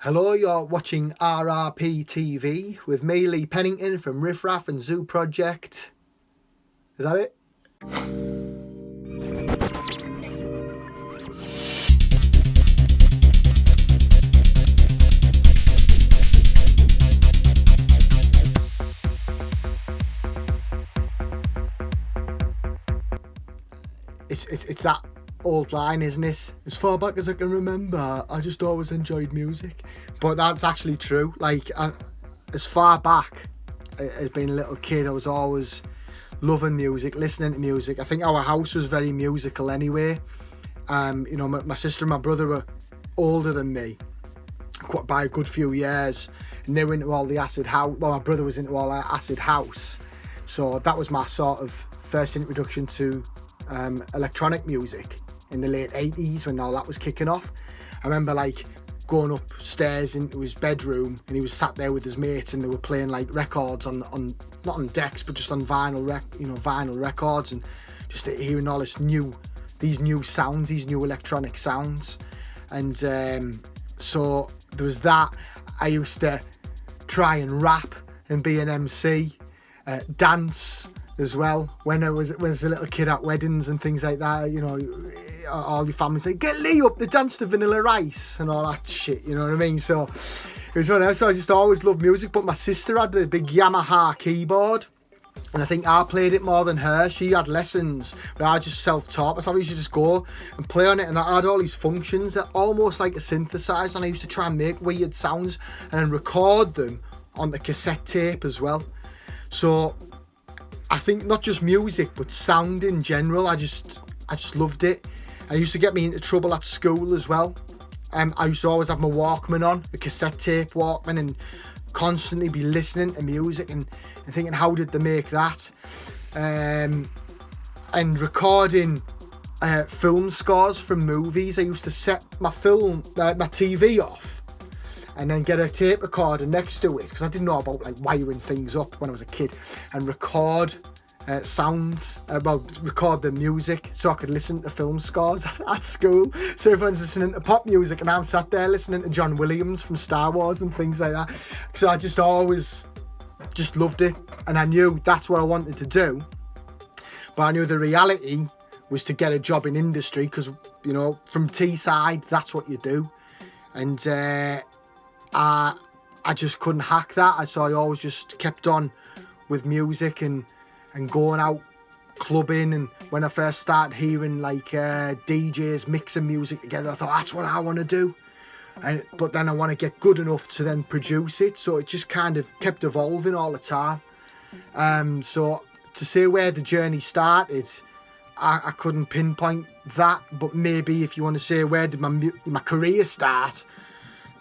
Hello, you're watching RRP TV with me, Lee Pennington from Riffraff and Zoo Project. Is that it? It's that old line, isn't it? As far back as I can remember, I just always enjoyed music. But that's actually true. Like, as far back as being a little kid, I was always loving music, listening to music. I think our house was very musical anyway. My sister and my brother were older than me by a good few years, and they were into all the acid house. Well, my brother was into all that acid house, so that was my sort of first introduction to electronic music in the late 80s when all that was kicking off. I remember like going upstairs into his bedroom and he was sat there with his mates and they were playing like records on not on decks but just on vinyl records, and just hearing all these new sounds, these new electronic sounds. And so there was that. I used to try and rap and be an MC, dance as well when I was a little kid at weddings and things like that. All your family say, get Lee up the dance to Vanilla Ice and all that shit, you know what I mean? So it was one else. So I just always loved music, but my sister had a big Yamaha keyboard and I think I played it more than her. She had lessons, but I just self-taught. So I used to just go and play on it, and I had all these functions that almost like a synthesizer, and I used to try and make weird sounds and then record them on the cassette tape as well. So I think not just music, but sound in general, I just loved it. And it used to get me into trouble at school as well. I used to always have my Walkman on, the cassette tape Walkman, and constantly be listening to music and thinking, how did they make that? And recording film scores from movies. I used to set my TV off and then get a tape recorder next to it, because I didn't know about like wiring things up when I was a kid, and record sounds, record the music so I could listen to film scores at school. So everyone's listening to pop music and I'm sat there listening to John Williams from Star Wars and things like that. So I just always just loved it, and I knew that's what I wanted to do. But I knew the reality was to get a job in industry, because from Teesside that's what you do. And I just couldn't hack that. So I always just kept on with music and going out clubbing. And when I first started hearing like DJs mixing music together, I thought that's what I want to do. But then I want to get good enough to then produce it. So it just kind of kept evolving all the time. So to say where the journey started, I couldn't pinpoint that. But maybe if you want to say where did my career start,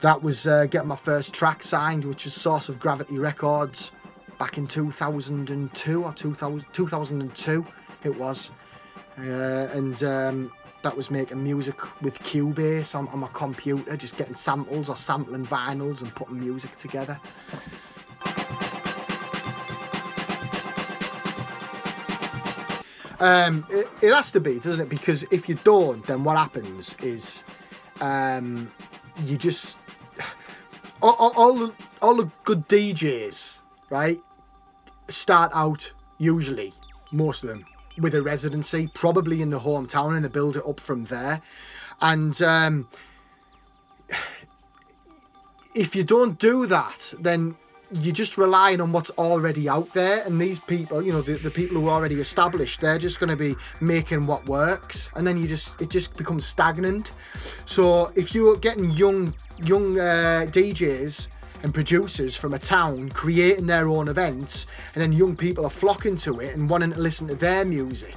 that was getting my first track signed, which was Source of Gravity Records back in 2002 or 2002 it was. That was making music with Cubase on my computer, just getting samples or sampling vinyls and putting music together. It has to be, doesn't it? Because if you don't, then what happens is you just... all the good DJs, right, start out, usually, most of them, with a residency, probably in the hometown, and they build it up from there. And if you don't do that, then you're just relying on what's already out there. And these people, the people who are already established, they're just going to be making what works, and then it just becomes stagnant. So if you're getting young DJs and producers from a town creating their own events, and then young people are flocking to it and wanting to listen to their music,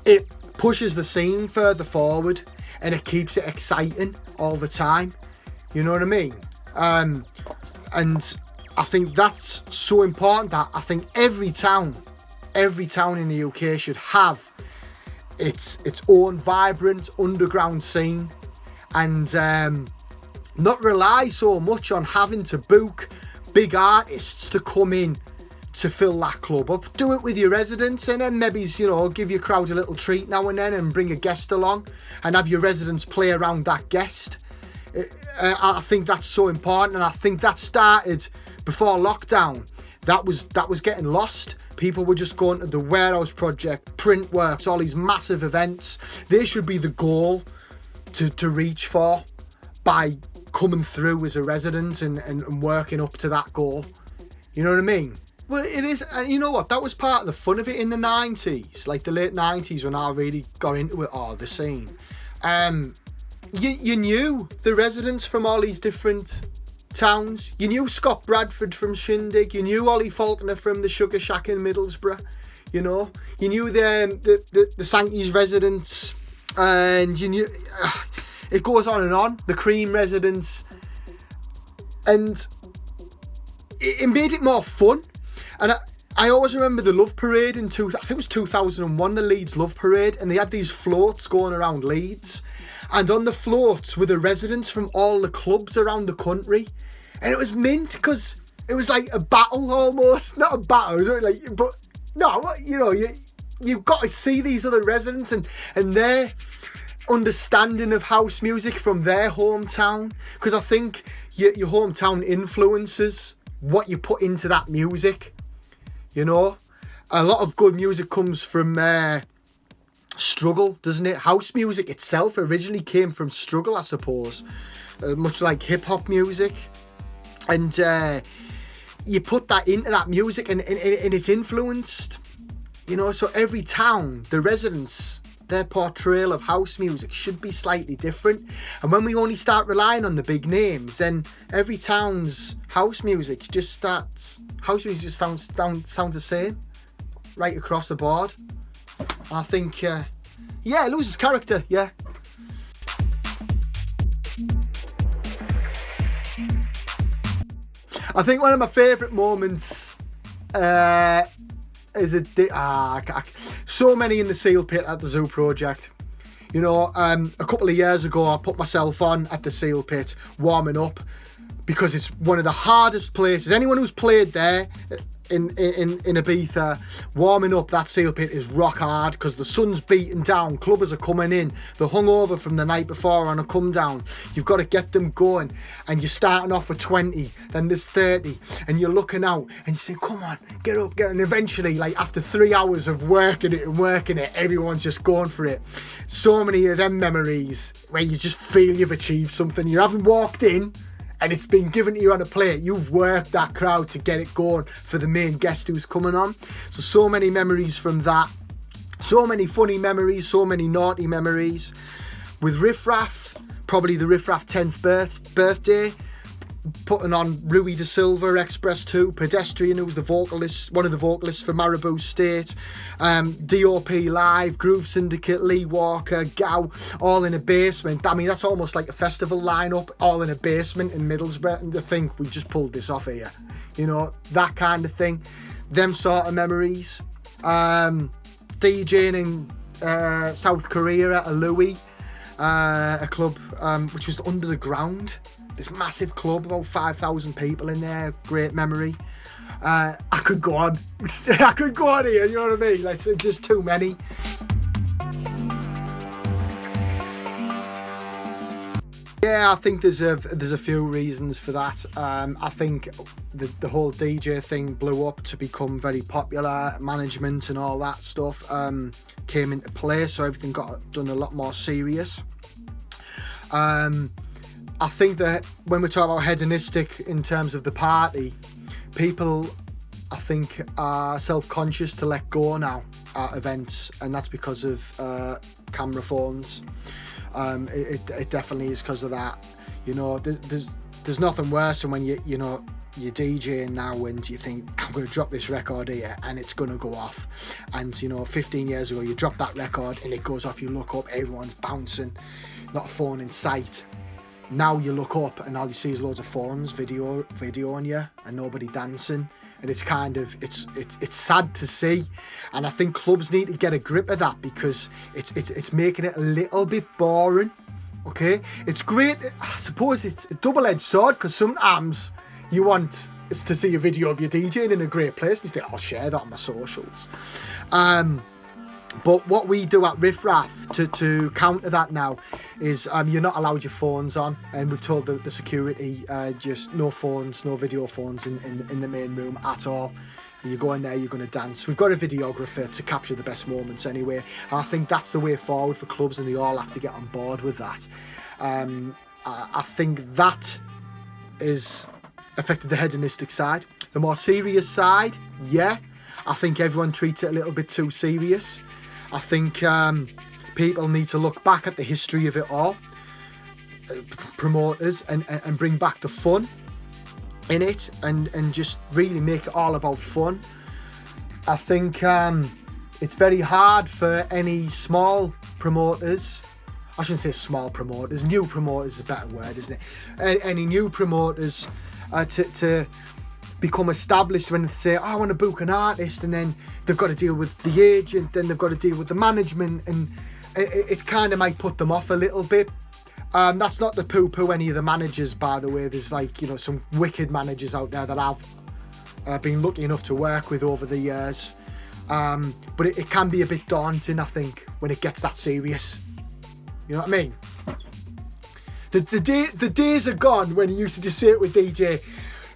it pushes the scene further forward and it keeps it exciting all the time. You know what I mean? And I think that's so important, that I think every town in the UK should have its own vibrant underground scene, and not rely so much on having to book big artists to come in to fill that club up. Do it with your residents, and then maybe give your crowd a little treat now and then and bring a guest along and have your residents play around that guest. I think that's so important, and I think that started before lockdown. That was getting lost. People were just going to the Warehouse Project, Printworks, all these massive events. They should be the goal to reach for by coming through as a resident and working up to that goal. You know what I mean? Well, it is, and you know what? That was part of the fun of it in the 90s, like the late 90s when I really got into it, the scene. You knew the residents from all these different towns. You knew Scott Bradford from Shindig. You knew Ollie Faulkner from the Sugar Shack in Middlesbrough. You know, you knew the Sankey's residents, and you knew it goes on and on. The Cream residents, and it made it more fun. And I always remember the Love Parade I think it was 2001, the Leeds Love Parade, and they had these floats going around Leeds. And on the floats were the residents from all the clubs around the country. And it was mint because it was like a battle almost. Not a battle, it was like, but no, you know, you've got to see these other residents and their understanding of house music from their hometown. Because I think your hometown influences what you put into that music. You know, a lot of good music comes from struggle, doesn't it? House music itself originally came from struggle, I suppose, much like hip hop music. And you put that into that music and it's influenced, you know. So every town, the residents, their portrayal of house music should be slightly different. And when we only start relying on the big names, then every town's house music just sounds the same right across the board. I think, it loses character, yeah. I think one of my favourite moments is so many in the seal pit at the Zoo Project. You know, a couple of years ago, I put myself on at the seal pit, warming up, because it's one of the hardest places. Anyone who's played there in Ibiza, warming up that seal pit is rock hard because the sun's beating down, clubbers are coming in, they're hungover from the night before on a come down. You've got to get them going, and you're starting off with 20, then there's 30, and you're looking out and you say, come on, get up, and eventually, like after 3 hours of working it, everyone's just going for it. So many of them memories where you just feel you've achieved something. You haven't walked in and it's been given to you on a plate. You've worked that crowd to get it going for the main guest who's coming on. So many memories from that. So many funny memories, so many naughty memories. With Riffraff, probably the Riffraff 10th birthday, putting on Rui Da Silva, Xpress 2, Pedestrian, who was the vocalist, one of the vocalists for Marabou State, DOP Live, Groove Syndicate, Lee Walker, Gow, all in a basement. I mean, that's almost like a festival lineup, all in a basement in Middlesbrough, and to think we just pulled this off here. You know, that kind of thing. Them sort of memories. DJing in South Korea at a Louis, a club which was under the ground. This massive club, about 5,000 people in there. Great memory. I could go on. I could go on here, you know what I mean? Like, it's just too many. Yeah, I think there's a few reasons for that. I think the whole DJ thing blew up to become very popular. Management and all that stuff came into play, so everything got done a lot more serious. I think that when we talk about hedonistic in terms of the party, people, I think, are self-conscious to let go now at events, and that's because of camera phones. It definitely is because of that. You know, there's nothing worse than when you're DJing now and you think, I'm going to drop this record here and it's going to go off. And, 15 years ago, you drop that record and it goes off, you look up, everyone's bouncing, not a phone in sight. Now you look up and all you see is loads of phones video on you and nobody dancing, and it's kind of it's sad to see. And I think clubs need to get a grip of that, because it's making it a little bit boring. Okay, it's great. I suppose it's a double-edged sword, because sometimes you want to see a video of your DJing in a great place and you think, I'll share that on my socials. But what we do at Riffraff to counter that now is you're not allowed your phones on, and we've told the security just no phones, no video phones in the main room at all. And you go in there, you're going to dance. We've got a videographer to capture the best moments anyway. And I think that's the way forward for clubs, and they all have to get on board with that. I think that is affected the hedonistic side. The more serious side, yeah, I think everyone treats it a little bit too serious. I think people need to look back at the history of it all, promoters, and bring back the fun in it, and just really make it all about fun. I think it's very hard for any small promoters, I shouldn't say small promoters, new promoters is a better word, isn't it? Any new promoters to become established when they say, oh, I want to book an artist, and then they've got to deal with the agent, then they've got to deal with the management, and it kind of might put them off a little bit. That's not to poo-poo any of the managers, by the way. There's some wicked managers out there that I've been lucky enough to work with over the years. But it can be a bit daunting, I think, when it gets that serious. You know what I mean? The days are gone when you used to just say it with DJ,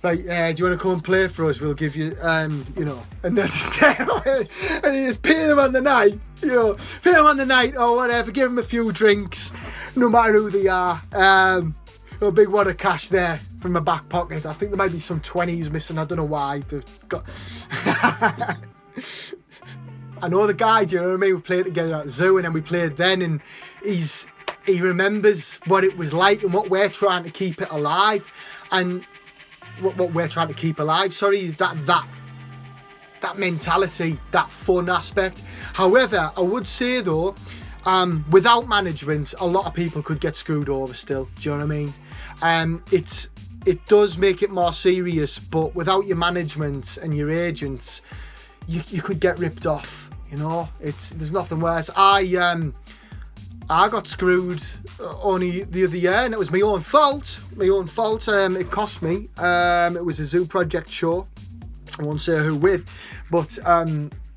like, do you want to come and play for us? We'll give you, and they'll just stay and you just pay them on the night, pay them on the night or whatever, give them a few drinks, no matter who they are. A big wad of cash there from my back pocket. I think there might be some 20s missing, I don't know why. They've got... I know the guy, do you know what I mean? We played together at Zoo, and then we played then, and he remembers what it was like and what we're trying to keep it alive. And what we're trying to keep alive, that mentality, that fun aspect. However, I would say though, without management, a lot of people could get screwed over still. Do you know what I mean? It does make it more serious, but without your management and your agents, you could get ripped off. There's nothing worse. I got screwed only the other year, and it was my own fault. It cost me. It was a Zoo Project show. I won't say who with, but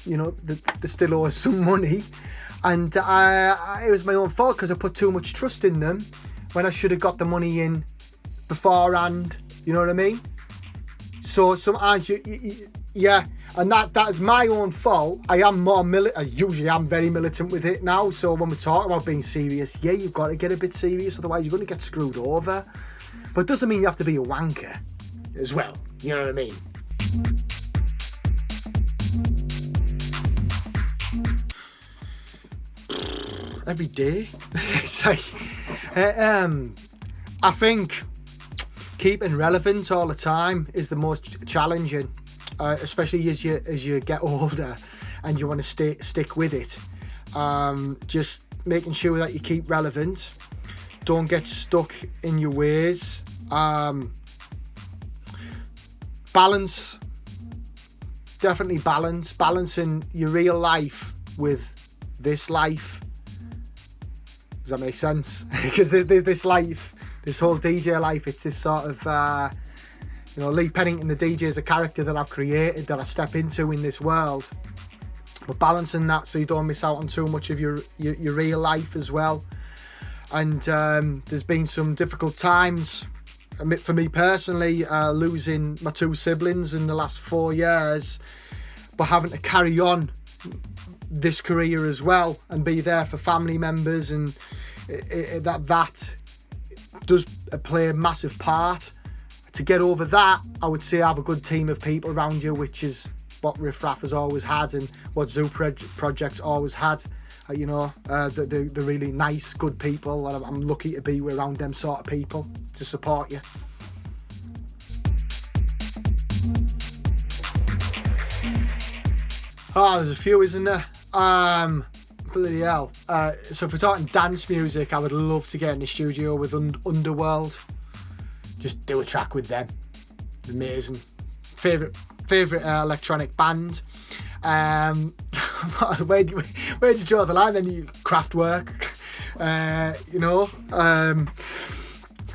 they still owe us some money, and it was my own fault because I put too much trust in them when I should have got the money in beforehand. You know what I mean? So sometimes yeah. And that is my own fault. I am more militant. I usually am very militant with it now. So when we talk about being serious, yeah, you've got to get a bit serious. Otherwise, you're going to get screwed over. But it doesn't mean you have to be a wanker as well. You know what I mean? Every day. It's like, I think keeping relevant all the time is the most challenging. Especially as you get older and you want to stick with it. Just making sure that you keep relevant, don't get stuck in your ways. Balance, definitely balancing your real life with this life. Does that make sense? Because this life, this whole DJ life, it's this sort of Lee Pennington, the DJ, is a character that I've created, that I step into in this world. But balancing that so you don't miss out on too much of your real life as well. And there's been some difficult times for me personally, losing my two siblings in the last 4 years, but having to carry on this career as well and be there for family members, and that does play a massive part. To get over that, I would say have a good team of people around you, which is what Riffraff has always had and what Zoo Project's always had. The really nice, good people. I'm lucky to be around them sort of people to support you. There's a few, isn't there? Bloody hell. So if we're talking dance music, I would love to get in the studio with Underworld. Just do a track with them. Amazing. Favorite electronic band. Where do you draw the line? Then you Kraftwerk.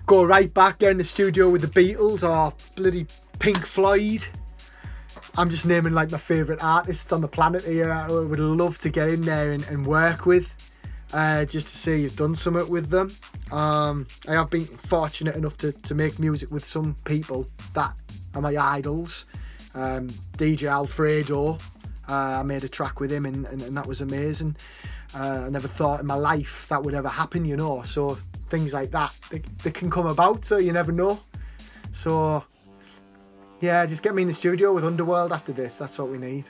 Go right back, get in the studio with the Beatles or bloody Pink Floyd. I'm just naming like my favourite artists on the planet here. I would love to get in there and work with, just to see you've done something with them. I have been fortunate enough to make music with some people that are my idols. DJ Alfredo, I made a track with him and that was amazing. I never thought in my life that would ever happen, you know, so things like that, they can come about, so you never know. So yeah, just get me in the studio with Underworld after this, that's what we need.